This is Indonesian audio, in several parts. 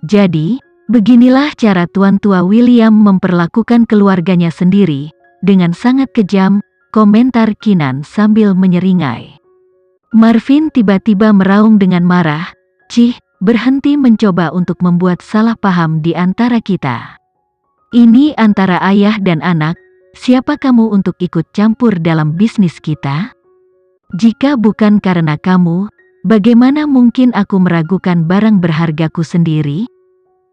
Jadi, beginilah cara Tuan Tua William memperlakukan keluarganya sendiri, dengan sangat kejam, komentar Kinan sambil menyeringai. Marvin tiba-tiba meraung dengan marah, "Cih, berhenti mencoba untuk membuat salah paham di antara kita. Ini antara ayah dan anak, siapa kamu untuk ikut campur dalam bisnis kita? Jika bukan karena kamu, bagaimana mungkin aku meragukan barang berhargaku sendiri?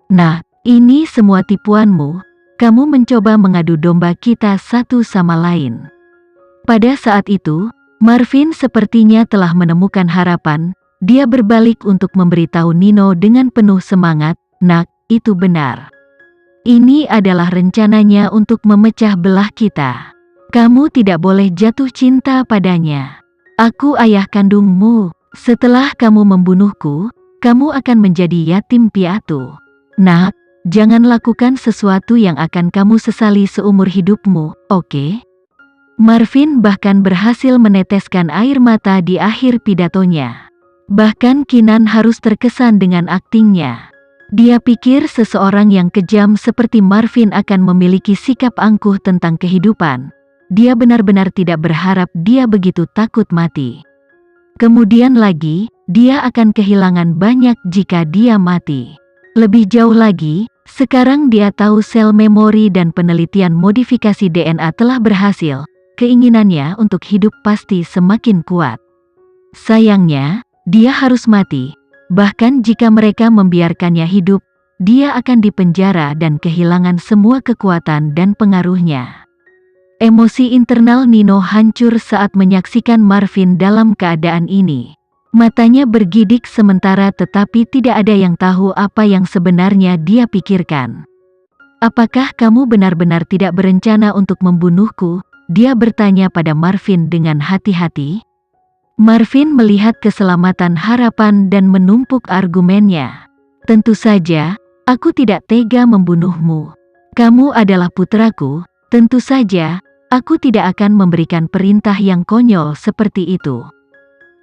Nah, ini semua tipuanmu, kamu mencoba mengadu domba kita satu sama lain." Pada saat itu, Marvin sepertinya telah menemukan harapan. Dia berbalik untuk memberitahu Nino dengan penuh semangat, "Nak, itu benar. Ini adalah rencananya untuk memecah belah kita. Kamu tidak boleh jatuh cinta padanya. Aku ayah kandungmu. Setelah kamu membunuhku, kamu akan menjadi yatim piatu. Nak, jangan lakukan sesuatu yang akan kamu sesali seumur hidupmu, oke?" Marvin bahkan berhasil meneteskan air mata di akhir pidatonya. Bahkan Kinan harus terkesan dengan aktingnya. Dia pikir seseorang yang kejam seperti Marvin akan memiliki sikap angkuh tentang kehidupan. Dia benar-benar tidak berharap dia begitu takut mati. Kemudian lagi, dia akan kehilangan banyak jika dia mati. Lebih jauh lagi, sekarang dia tahu sel memori dan penelitian modifikasi DNA telah berhasil. Keinginannya untuk hidup pasti semakin kuat. Sayangnya, dia harus mati. Bahkan jika mereka membiarkannya hidup, dia akan dipenjara dan kehilangan semua kekuatan dan pengaruhnya. Emosi internal Nino hancur saat menyaksikan Marvin dalam keadaan ini. Matanya bergidik sementara tetapi tidak ada yang tahu apa yang sebenarnya dia pikirkan. "Apakah kamu benar-benar tidak berencana untuk membunuhku?" Dia bertanya pada Marvin dengan hati-hati. Marvin melihat keselamatan harapan dan menumpuk argumennya. "Tentu saja, aku tidak tega membunuhmu. Kamu adalah putraku, tentu saja, aku tidak akan memberikan perintah yang konyol seperti itu."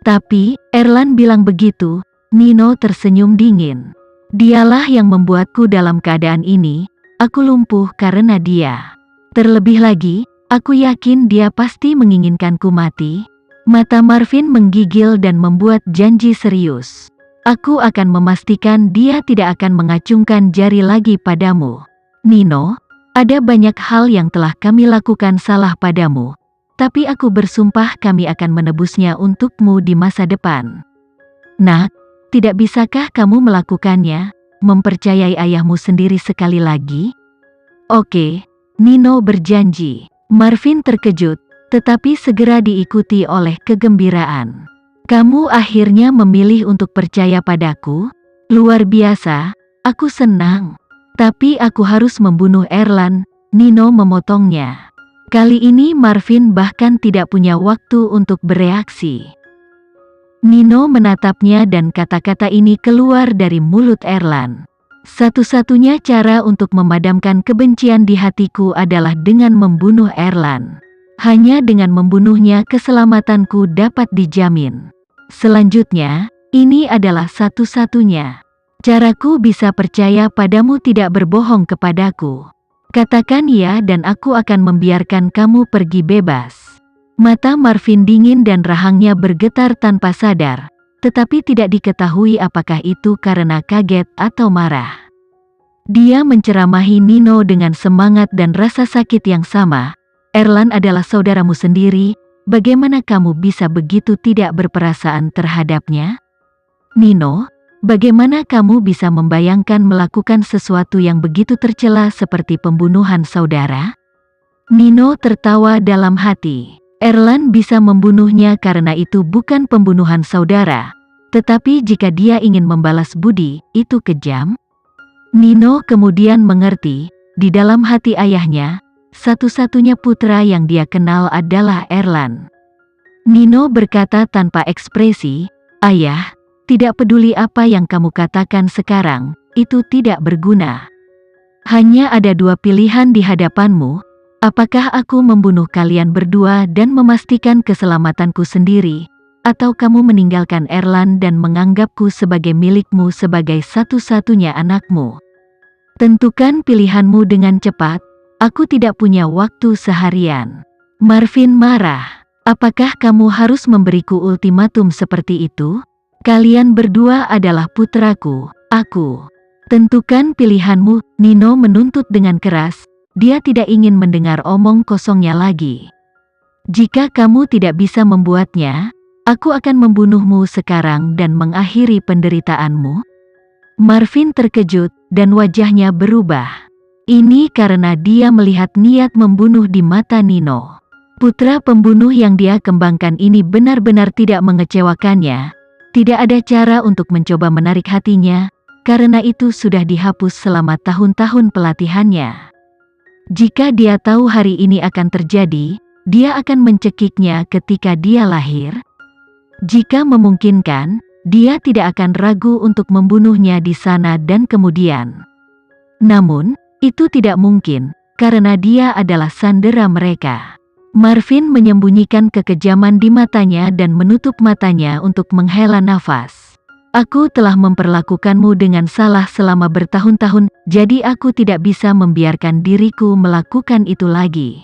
"Tapi, Erlan bilang begitu." Nino tersenyum dingin. "Dialah yang membuatku dalam keadaan ini, aku lumpuh karena dia. Terlebih lagi, aku yakin dia pasti menginginkanku mati." Mata Marvin menggigil dan membuat janji serius. "Aku akan memastikan dia tidak akan mengacungkan jari lagi padamu. Nino, ada banyak hal yang telah kami lakukan salah padamu, tapi aku bersumpah kami akan menebusnya untukmu di masa depan. Nak, tidak bisakah kamu melakukannya, mempercayai ayahmu sendiri sekali lagi?" "Oke," Nino berjanji. Marvin terkejut, tetapi segera diikuti oleh kegembiraan. "Kamu akhirnya memilih untuk percaya padaku? Luar biasa, aku senang. Tapi aku harus membunuh Erlan." Nino memotongnya. Kali ini Marvin bahkan tidak punya waktu untuk bereaksi. Nino menatapnya dan kata-kata ini keluar dari mulut Erlan. "Satu-satunya cara untuk memadamkan kebencian di hatiku adalah dengan membunuh Erlan. Hanya dengan membunuhnya keselamatanku dapat dijamin. Selanjutnya, ini adalah satu-satunya caraku bisa percaya padamu tidak berbohong kepadaku. Katakan ya dan aku akan membiarkan kamu pergi bebas." Mata Marvin dingin dan rahangnya bergetar tanpa sadar. Tetapi tidak diketahui apakah itu karena kaget atau marah. Dia menceramahi Nino dengan semangat dan rasa sakit yang sama. "Erlan adalah saudaramu sendiri, bagaimana kamu bisa begitu tidak berperasaan terhadapnya? Nino, bagaimana kamu bisa membayangkan melakukan sesuatu yang begitu tercela seperti pembunuhan saudara?" Nino tertawa dalam hati. Erlan bisa membunuhnya karena itu bukan pembunuhan saudara. Tetapi jika dia ingin membalas budi, itu kejam. Nino kemudian mengerti, di dalam hati ayahnya, satu-satunya putra yang dia kenal adalah Erlan. Nino berkata tanpa ekspresi, "Ayah, tidak peduli apa yang kamu katakan sekarang, itu tidak berguna. Hanya ada dua pilihan di hadapanmu. Apakah aku membunuh kalian berdua dan memastikan keselamatanku sendiri, atau kamu meninggalkan Erlan dan menganggapku sebagai milikmu sebagai satu-satunya anakmu. Tentukan pilihanmu dengan cepat, aku tidak punya waktu seharian. Marvin marah. Apakah kamu harus memberiku ultimatum seperti itu? Kalian berdua adalah putraku, aku. Tentukan pilihanmu, Nino menuntut dengan keras. Dia tidak ingin mendengar omong kosongnya lagi. Jika kamu tidak bisa membuatnya, aku akan membunuhmu sekarang dan mengakhiri penderitaanmu. Marvin terkejut, dan wajahnya berubah. Ini karena dia melihat niat membunuh di mata Nino. Putra pembunuh yang dia kembangkan ini benar-benar tidak mengecewakannya. Tidak ada cara untuk mencoba menarik hatinya, karena itu sudah dihapus selama tahun-tahun pelatihannya. Jika dia tahu hari ini akan terjadi, dia akan mencekiknya ketika dia lahir. Jika memungkinkan, dia tidak akan ragu untuk membunuhnya di sana dan kemudian. Namun, itu tidak mungkin, karena dia adalah sandera mereka. Marvin menyembunyikan kekejaman di matanya dan menutup matanya untuk menghela nafas. Aku telah memperlakukanmu dengan salah selama bertahun-tahun, jadi aku tidak bisa membiarkan diriku melakukan itu lagi.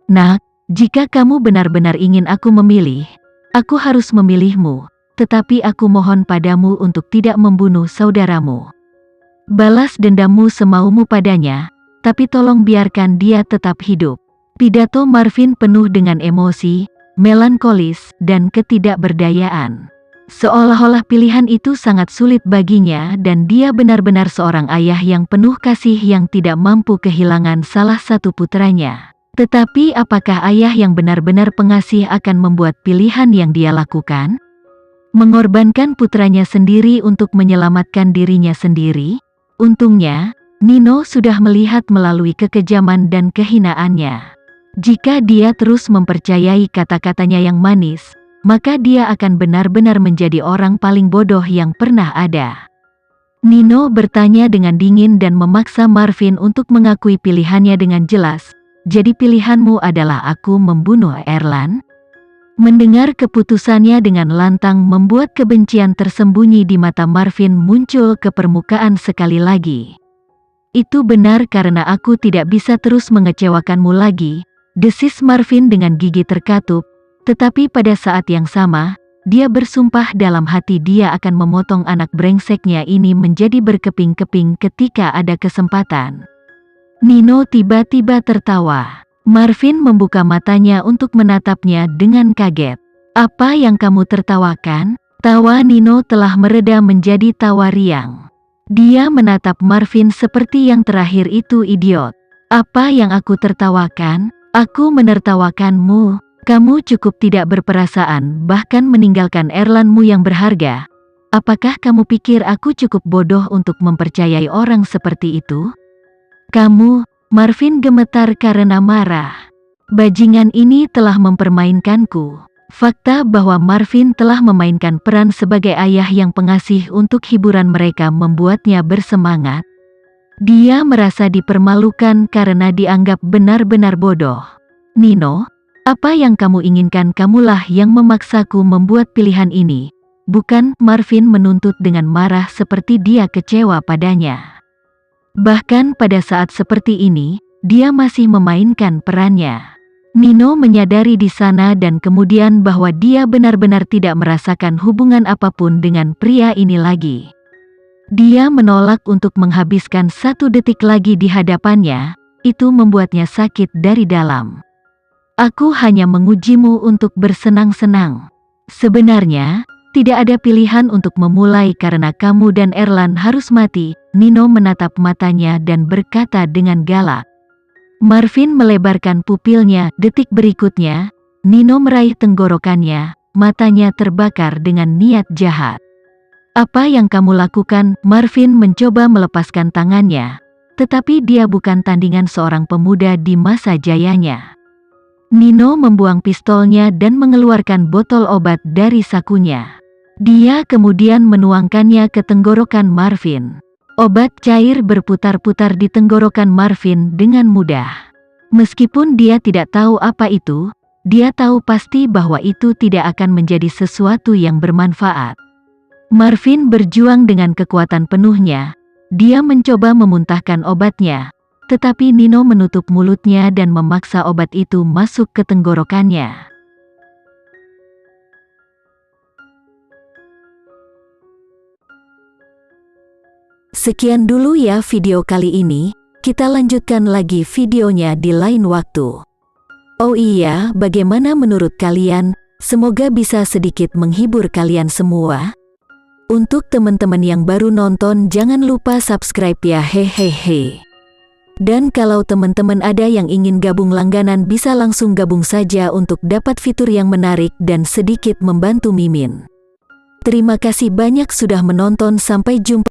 Nak, jika kamu benar-benar ingin aku memilih, aku harus memilihmu. Tetapi aku mohon padamu untuk tidak membunuh saudaramu. Balas dendammu semaumu padanya, tapi tolong biarkan dia tetap hidup. Pidato Marvin penuh dengan emosi, melankolis, dan ketidakberdayaan. Seolah-olah pilihan itu sangat sulit baginya dan dia benar-benar seorang ayah yang penuh kasih yang tidak mampu kehilangan salah satu putranya. Tetapi apakah ayah yang benar-benar pengasih akan membuat pilihan yang dia lakukan? Mengorbankan putranya sendiri untuk menyelamatkan dirinya sendiri? Untungnya, Nino sudah melihat melalui kekejaman dan kehinaannya. Jika dia terus mempercayai kata-katanya yang manis, maka dia akan benar-benar menjadi orang paling bodoh yang pernah ada. Nino bertanya dengan dingin dan memaksa Marvin untuk mengakui pilihannya dengan jelas. Jadi pilihanmu adalah aku membunuh Erlan? Mendengar keputusannya dengan lantang membuat kebencian tersembunyi di mata Marvin muncul ke permukaan sekali lagi. Itu benar karena aku tidak bisa terus mengecewakanmu lagi, desis Marvin dengan gigi terkatup, tetapi pada saat yang sama, dia bersumpah dalam hati dia akan memotong anak brengseknya ini menjadi berkeping-keping ketika ada kesempatan. Nino tiba-tiba tertawa. Marvin membuka matanya untuk menatapnya dengan kaget. Apa yang kamu tertawakan? Tawa Nino telah mereda menjadi tawa riang. Dia menatap Marvin seperti yang terakhir itu idiot. Apa yang aku tertawakan? Aku menertawakanmu. Kamu cukup tidak berperasaan bahkan meninggalkan Erlanmu yang berharga. Apakah kamu pikir aku cukup bodoh untuk mempercayai orang seperti itu? Kamu... Marvin gemetar karena marah. Bajingan ini telah mempermainkanku. Fakta bahwa Marvin telah memainkan peran sebagai ayah yang pengasih untuk hiburan mereka membuatnya bersemangat. Dia merasa dipermalukan karena dianggap benar-benar bodoh. Nino, apa yang kamu inginkan? Kamulah yang memaksaku membuat pilihan ini. Bukan, Marvin menuntut dengan marah seperti dia kecewa padanya. Bahkan pada saat seperti ini, dia masih memainkan perannya. Nino menyadari di sana dan kemudian bahwa dia benar-benar tidak merasakan hubungan apapun dengan pria ini lagi. Dia menolak untuk menghabiskan 1 detik lagi di hadapannya, itu membuatnya sakit dari dalam. Aku hanya mengujimu untuk bersenang-senang. Sebenarnya, tidak ada pilihan untuk memulai karena kamu dan Erlan harus mati. Nino menatap matanya dan berkata dengan galak. Marvin melebarkan pupilnya. Detik berikutnya, Nino meraih tenggorokannya, matanya terbakar dengan niat jahat. Apa yang kamu lakukan? Marvin mencoba melepaskan tangannya, tetapi dia bukan tandingan seorang pemuda di masa jayanya. Nino membuang pistolnya dan mengeluarkan botol obat dari sakunya. Dia kemudian menuangkannya ke tenggorokan Marvin. Obat cair berputar-putar di tenggorokan Marvin dengan mudah. Meskipun dia tidak tahu apa itu, Dia tahu pasti bahwa itu tidak akan menjadi sesuatu yang bermanfaat. Marvin berjuang dengan kekuatan penuhnya. Dia mencoba memuntahkan obatnya, tetapi Nino menutup mulutnya dan memaksa obat itu masuk ke tenggorokannya. Sekian dulu ya video kali ini, kita lanjutkan lagi videonya di lain waktu. Oh iya, bagaimana menurut kalian? Semoga bisa sedikit menghibur kalian semua. Untuk teman-teman yang baru nonton, jangan lupa subscribe ya, hehehe. Dan kalau teman-teman ada yang ingin gabung langganan, bisa langsung gabung saja untuk dapat fitur yang menarik dan sedikit membantu Mimin. Terima kasih banyak sudah menonton, sampai jumpa.